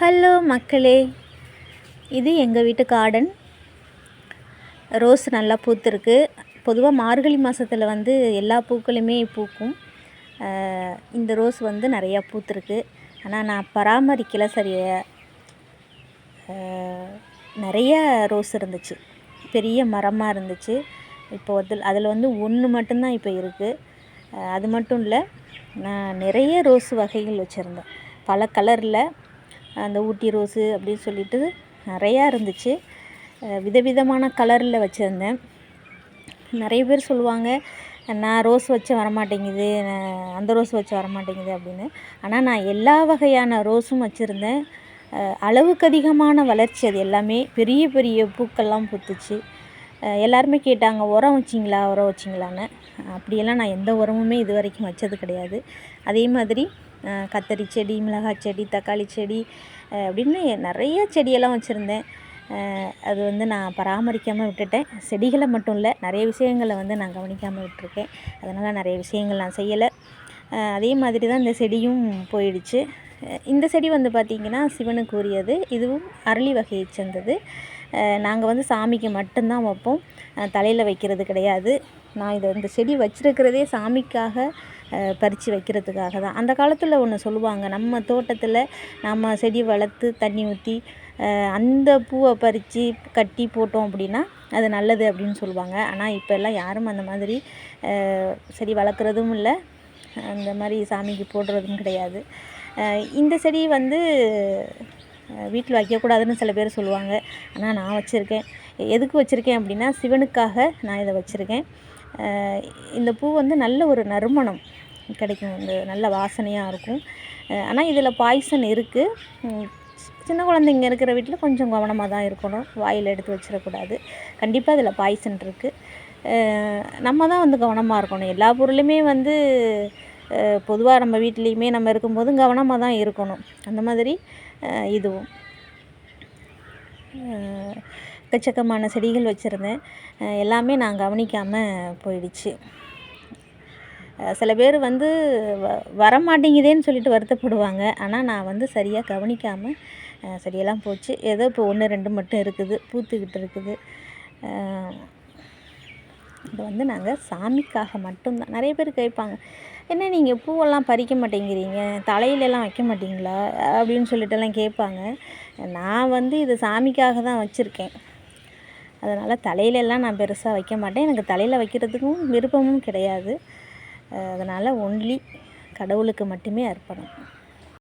Hello மக்களே, இது எங்கள் வீட்டு கார்டன். ரோஸ் நல்லா பூத்துருக்கு. பொதுவாக மார்கழி மாதத்தில் எல்லா பூக்களுமே பூக்கும். இந்த ரோஸ் நிறையா பூத்துருக்கு. ஆனால் நான் பராமரிக்கலை சரியாக. நிறைய ரோஸ் இருந்துச்சு, பெரிய மரமாக இருந்துச்சு. இப்போ அதில் ஒன்று மட்டும்தான் இப்போ இருக்குது. அது மட்டும் இல்லை, நான் நிறைய ரோஸ் வகைகள் வச்சுருந்தேன். பல கலரில் அந்த ஊட்டி ரோஸு அப்படின்னு சொல்லிட்டு நிறையா இருந்துச்சு. விதவிதமான கலரில் வச்சுருந்தேன். நிறைய பேர் சொல்லுவாங்க, நான் ரோஸ் வச்சு வரமாட்டேங்குது, அந்த ரோஸ் வச்சு வரமாட்டேங்குது அப்படின்னு. ஆனால் நான் எல்லா வகையான ரோஸும் வச்சுருந்தேன். அளவுக்கு அதிகமான வளர்ச்சி. அது எல்லாமே பெரிய பெரிய பூக்கள்லாம் பூத்துச்சு. எல்லாருமே கேட்டாங்க, உரம் வச்சிங்களான்னு. அப்படியெல்லாம் நான் எந்த உரமுமே இது வரைக்கும் வச்சது கிடையாது. அதே மாதிரி கத்தரி செடி, மிளகாய் செடி, தக்காளி செடி அப்படின்னு நிறைய செடியெல்லாம் வச்சுருந்தேன். அது நான் பராமரிக்காமல் விட்டுட்டேன். செடிகளை மட்டும் இல்லை, நிறைய விஷயங்களை நான் கவனிக்காமல் விட்டுருக்கேன். அதனால் நிறைய விஷயங்கள் நான் செய்யலை. அதே மாதிரி தான் இந்த செடியும் போயிடுச்சு. இந்த செடி பார்த்திங்கன்னா சிவனுக்கு உரியது. இதுவும் அரளி வகையை சேர்ந்தது. நாங்கள் சாமிக்கு மட்டும்தான் வைப்போம், தலையில் வைக்கிறது கிடையாது. நான் இந்த செடி வச்சுருக்கிறதே சாமிக்காக பறித்து வைக்கிறதுக்காக தான். அந்த காலத்தில் ஒன்று சொல்லுவாங்க, நம்ம தோட்டத்தில் நம்ம செடி வளர்த்து தண்ணி ஊற்றி அந்த பூவை பறித்து கட்டி போட்டோம் அப்படின்னா அது நல்லது அப்படின்னு சொல்லுவாங்க. ஆனால் இப்போ எல்லாம் யாரும் அந்த மாதிரி செடி வளர்க்குறதும் இல்லை, அந்த மாதிரி சாமிக்கு போடுறதும் கிடையாது. இந்த செடி வீட்டில் வைக்கக்கூடாதுன்னு சில பேர் சொல்லுவாங்க. ஆனால் நான் வச்சுருக்கேன். எதுக்கு வச்சுருக்கேன் அப்படின்னா, சிவனுக்காக நான் இதை வச்சுருக்கேன். இந்த பூ நல்ல ஒரு நறுமணம் கிடைக்கும், நல்ல வாசனையாக இருக்கும். ஆனால் இதில் பாய்சன் இருக்குது. சின்ன குழந்தைங்க இருக்கிற வீட்டில் கொஞ்சம் கவனமாக தான் இருக்கணும், வாயில் எடுத்து வச்சிடக்கூடாது. கண்டிப்பாக இதில் பாய்சன் இருக்குது. நம்ம தான் கவனமாக இருக்கணும். எல்லா பொருளுமே பொதுவாக நம்ம வீட்லேயுமே நம்ம இருக்கும்போதும் கவனமாக தான் இருக்கணும். அந்த மாதிரி இதுவும் எக்கச்சக்கமான செடிகள் வச்சுருந்தேன். எல்லாமே நான் கவனிக்காமல் போயிடுச்சு. சில பேர் வரமாட்டேங்குதேன்னு சொல்லிட்டு வருத்தப்படுவாங்க. ஆனால் நான் சரியாக கவனிக்காமல் செடியெல்லாம் போச்சு. ஏதோ இப்போ 1, 2 மட்டும் இருக்குது, பூத்துக்கிட்டு இருக்குது. இது நாங்கள் சாமிக்காக மட்டும்தான். நிறைய பேர் கேட்பாங்க, என்ன நீங்கள் பூவெல்லாம் பறிக்க மாட்டேங்கிறீங்க, தலையிலலாம் வைக்க மாட்டிங்களா அப்படின்னு சொல்லிட்டுலாம் கேட்பாங்க. நான் இது சாமிக்காக தான் வச்சுருக்கேன். அதனால் தலையிலெல்லாம் நான் பெருசாக வைக்க மாட்டேன். எனக்கு தலையில் வைக்கிறதுக்கும் விருப்பமும் கிடையாது. அதனால் ஒன்லி கடவுளுக்கு மட்டுமே அர்ப்பணம்.